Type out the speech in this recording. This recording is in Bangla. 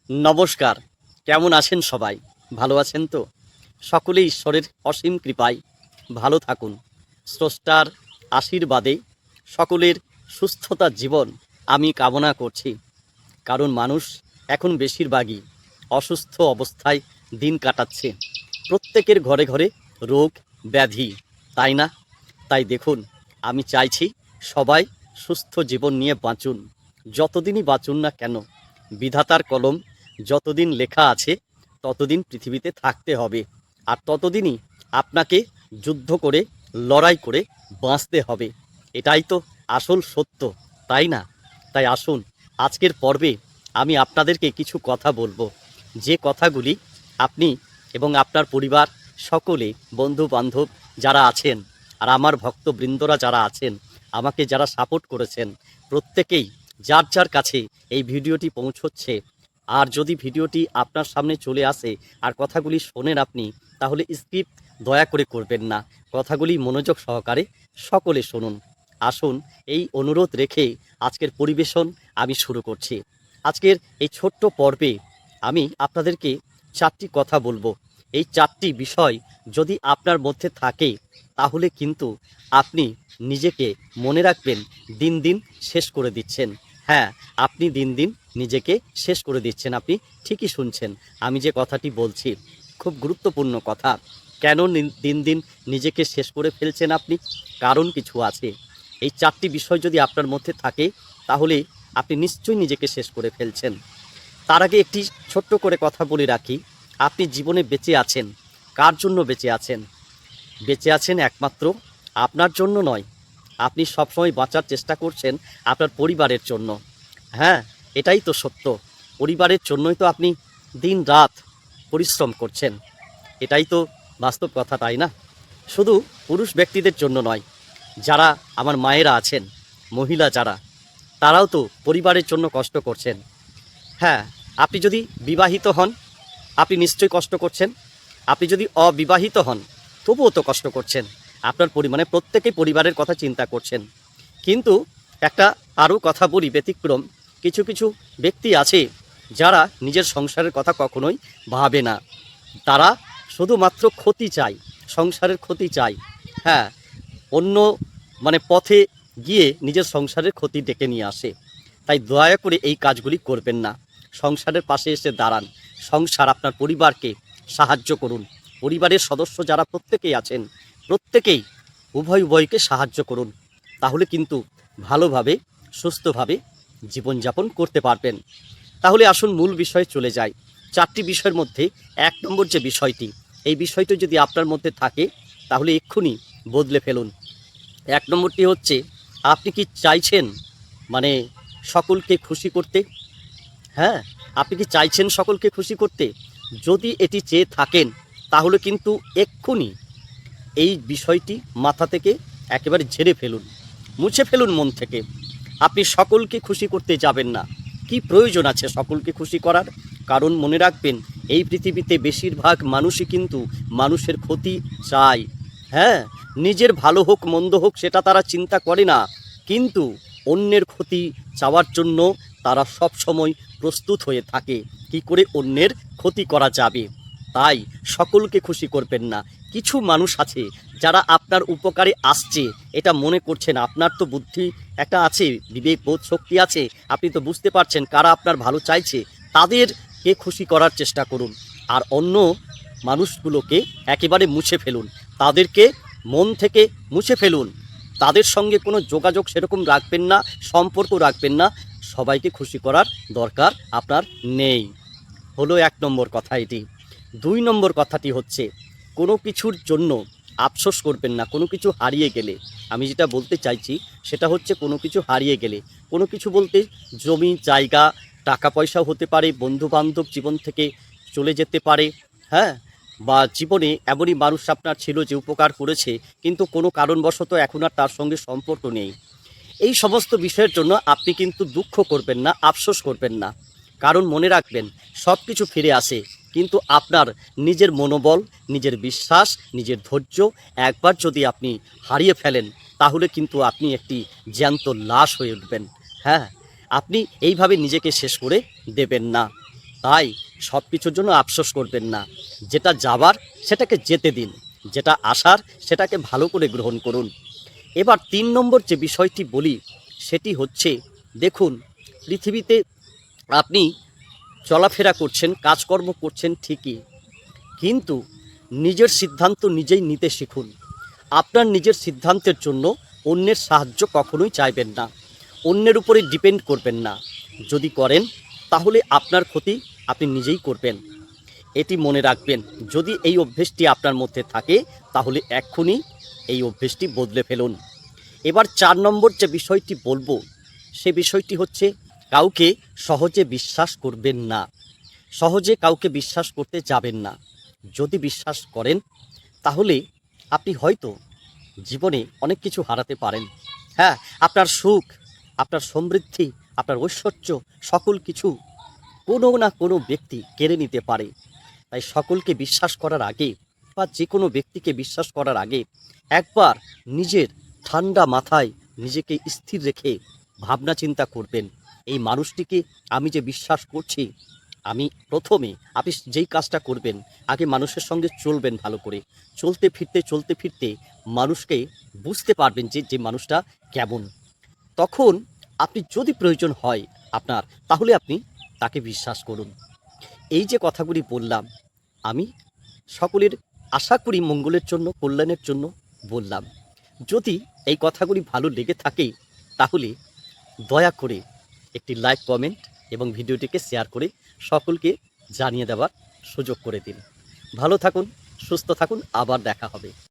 নমস্কার। কেমন আছেন সবাই? ভালো আছেন তো? সকলে ঈশ্বরের অসীম কৃপায় ভালো থাকুন। স্রষ্টার আশীর্বাদে সকলের সুস্থতার জীবন আমি কামনা করছি। কারণ মানুষ এখন বেশিরভাগই অসুস্থ অবস্থায় দিন কাটাচ্ছে। প্রত্যেকের ঘরে ঘরে রোগ ব্যাধি, তাই না? তাই দেখুন, আমি চাইছি সবাই সুস্থ জীবন নিয়ে বাঁচুন। যতদিনই বাঁচুন না কেন, বিধাতার কলম যতদিন লেখা আছে ততদিন পৃথিবীতে থাকতে হবে। আর ততদিনই আপনাকে যুদ্ধ করে, লড়াই করে বাঁচতে হবে। এটাই তো আসল সত্য, তাই না? তাই আসুন, আজকের পর্বে আমি আপনাদেরকে কিছু কথা বলবো, যে কথাগুলি আপনি এবং আপনার পরিবার সকলে, বন্ধু বান্ধব যারা আছেন, আর আমার ভক্তবৃন্দরা যারা আছেন, আমাকে যারা সাপোর্ট করেছেন, প্রত্যেকেই যার যার কাছে এই ভিডিওটি পৌঁছচ্ছে। আর যদি ভিডিওটি আপনার সামনে চলে আসে আর কথাগুলি শোনেন আপনি, তাহলে স্কিপ দয়া করে করবেন না। কথাগুলি মনোযোগ সহকারে সকলে শুনুন। আসুন, এই অনুরোধ রেখে আজকের পরিবেশন আমি শুরু করছি। আজকের এই ছোট্ট পর্বে আমি আপনাদেরকে 4টি কথা বলবো। এই 4টি বিষয় যদি আপনার মধ্যে থাকে, তাহলে কিন্তু আপনি নিজেকে, মনে রাখবেন, দিন দিন শেষ করে দিচ্ছেন। হ্যাঁ, আপনি দিন দিন নিজেকে শেষ করে দিচ্ছেন। আপনি ঠিকই শুনছেন, আমি যে কথাটি বলছি খুব গুরুত্বপূর্ণ কথা। কেন দিন দিন নিজেকে শেষ করে ফেলছেন আপনি? কারণ কিছু আছে। এই 4টি বিষয় যদি আপনার মধ্যে থাকে, তাহলে আপনি নিশ্চয়ই নিজেকে শেষ করে ফেলছেন। তার আগে একটি ছোট্ট করে কথা বলে রাখি, আপনি জীবনে বেঁচে আছেন, কার জন্য বেঁচে আছেন? বেঁচে আছেন একমাত্র আপনার জন্য নয়। আপনি সবসময় বাঁচার চেষ্টা করছেন আপনার পরিবারের জন্য। হ্যাঁ, এটাই তো সত্য। পরিবারের জন্যই তো আপনি দিন রাত পরিশ্রম করছেন। এটাই তো বাস্তব কথা, তাই না? শুধু পুরুষ ব্যক্তিদের জন্য নয়, যারা আমার মায়েরা আছেন, মহিলা যারা, তারাও তো পরিবারের জন্য কষ্ট করছেন। হ্যাঁ, আপনি যদি বিবাহিত হন, আপনি নিশ্চয়ই কষ্ট করছেন। আপনি যদি অবিবাহিত হন, তবুও তো কষ্ট করছেন। আপনার পরিমাণে প্রত্যেকেই পরিবারের কথা চিন্তা করছেন। কিন্তু একটা আরও কথা বলি, ব্যতিক্রম কিছু কিছু ব্যক্তি আছে যারা নিজের সংসারের কথা কখনোই ভাবে না। তারা শুধুমাত্র ক্ষতি চায়, সংসারের ক্ষতি চায়। হ্যাঁ, অন্য পথে গিয়ে নিজের সংসারের ক্ষতি ডেকে নিয়ে আসে। তাই দয়া করে এই কাজগুলি করবেন না। সংসারের পাশে এসে দাঁড়ান। সংসার, আপনার পরিবারকে সাহায্য করুন। পরিবারের সদস্য যারা প্রত্যেকেই আছেন, প্রত্যেকেই উভয়কে সাহায্য করুন। তাহলে কিন্তু ভালোভাবে, সুস্থভাবে জীবনযাপন করতে পারবেন। তাহলে আসুন মূল বিষয়ে চলে যাই। 4টি বিষয়ের মধ্যে 1 নম্বর যে বিষয়টি, এই বিষয়টি যদি আপনার মধ্যে থাকে, তাহলে এক্ষুনি বদলে ফেলুন। 1 নম্বরটি হচ্ছে, আপনি কি চাইছেন মানে সকলকে খুশি করতে? হ্যাঁ, আপনি কি চাইছেন সকলকে খুশি করতে? যদি এটি চেয়ে থাকেন, তাহলে কিন্তু এক্ষুনি এই বিষয়টি মাথা থেকে একেবারে ঝেড়ে ফেলুন, মুছে ফেলুন মন থেকে। আপনি সকলকে খুশি করতে যাবেন না। কি প্রয়োজন আছে সকলকে খুশি করার? কারণ মনে রাখবেন, এই পৃথিবীতে বেশিরভাগ মানুষই কিন্তু মানুষের ক্ষতি চায়। হ্যাঁ, নিজের ভালো হোক মন্দ হোক সেটা তারা চিন্তা করে না, কিন্তু অন্যের ক্ষতি চাওয়ার জন্য তারা সব সময় প্রস্তুত হয়ে থাকে কি করে অন্যের ক্ষতি করা যাবে। তাই সকলকে খুশি করবেন না। কিছু মানুষ আছে যারা আপনার উপকারে আসছে, এটা মনে করছেন। আপনার তো বুদ্ধি একটা আছে, বিবেক বোধ শক্তি আছে, আপনি তো বুঝতে পারছেন কারা আপনার ভালো চাইছে। তাদেরকে খুশি করার চেষ্টা করুন। আর অন্য মানুষগুলোকে একেবারে মুছে ফেলুন। তাদেরকে মন থেকে মুছে ফেলুন। তাদের সঙ্গে কোনো যোগাযোগ সেরকম রাখবেন না, সম্পর্ক রাখবেন না। সবাইকে খুশি করার দরকার আপনার নেই। হলো 1 নম্বর কথা এটি। 2 নম্বর কথাটি হচ্ছে, কোনো কিছুর জন্য আফসোস করবেন না। কোনো কিছু হারিয়ে গেলে, আমি যেটা বলতে চাইছি সেটা হচ্ছে, কোনো কিছু হারিয়ে গেলে, কোনো কিছু বলতে জমি জায়গা, টাকা পয়সাও হতে পারে, বন্ধুবান্ধব জীবন থেকে চলে যেতে পারে। হ্যাঁ, বা জীবনে এমনই মানুষ আপনার ছিল যে উপকার করেছে, কিন্তু কোনো কারণবশত এখন আর তার সঙ্গে সম্পর্ক নেই। এই সমস্ত বিষয়ের জন্য আপনি কিন্তু দুঃখ করবেন না, আফসোস করবেন না। কারণ মনে রাখবেন, সব কিছু ফিরে আসে, কিন্তু আপনার নিজের মনোবল, নিজের বিশ্বাস, নিজের ধৈর্য একবার যদি আপনি হারিয়ে ফেলেন, তাহলে কিন্তু আপনি একটি জ্যান্ত লাশ হয়ে উঠবেন। হ্যাঁ, আপনি এইভাবে নিজেকে শেষ করে দেবেন না। তাই সব কিছুর জন্য আফসোস করবেন না। যেটা যাবার সেটাকে যেতে দিন, যেটা আসার সেটাকে ভালো করে গ্রহণ করুন। এবার ৩ নম্বর যে বিষয়টি বলি সেটি হচ্ছে, দেখুন, পৃথিবীতে আপনি চলাফেরা করছেন, কাজকর্ম করছেন ঠিকই, কিন্তু নিজের সিদ্ধান্ত নিজেই নিতে শিখুন। আপনার নিজের সিদ্ধান্তের জন্য অন্যের সাহায্য কখনোই চাইবেন না, অন্যের উপরে ডিপেন্ড করবেন না। যদি করেন তাহলে আপনার ক্ষতি আপনি নিজেই করবেন। এটি মনে রাখবেন। যদি এই অভ্যেসটি আপনার মধ্যে থাকে তাহলে এক্ষুনি এই অভ্যেসটি বদলে ফেলুন। এবার ৪ নম্বর যে বিষয়টি বলবো সে বিষয়টি হচ্ছে, কাউকে সহজে বিশ্বাস করবেন না। সহজে কাউকে বিশ্বাস করতে যাবেন না। যদি বিশ্বাস করেন তাহলে আপনি হয়তো জীবনে অনেক কিছু হারাতে পারেন। হ্যাঁ, আপনার সুখ, আপনার সমৃদ্ধি, আপনার ঐশ্বর্য, সকল কিছু কোনো না কোনো ব্যক্তি কেড়ে নিতে পারে। তাই সকলকে বিশ্বাস করার আগে বা যে কোনো ব্যক্তিকে বিশ্বাস করার আগে একবার নিজের ঠান্ডা মাথায় নিজেকে স্থির রেখে ভাবনা চিন্তা করবেন, এই মানুষটিকে আমি যে বিশ্বাস করছি, আমি প্রথমে আপনি যেই কাজটা করবেন, আগে মানুষের সঙ্গে চলবেন ভালো করে। চলতে ফিরতে মানুষকে বুঝতে পারবেন যে যে মানুষটা কেমন। তখন আপনি যদি প্রয়োজন হয় আপনার, তাহলে আপনি তাকে বিশ্বাস করুন। এই যে কথাগুলি বললাম, আমি সকলের আশা করি মঙ্গলের জন্য, কল্যাণের জন্য বললাম। যদি এই কথাগুলি ভালো লেগে থাকে তাহলে দয়া করে একটি লাইক, কমেন্ট এবং ভিডিওটিকে শেয়ার করে সকলকে জানিয়ে দেওয়ার সুযোগ করে দিন। ভালো থাকুন, সুস্থ থাকুন, আবার দেখা হবে।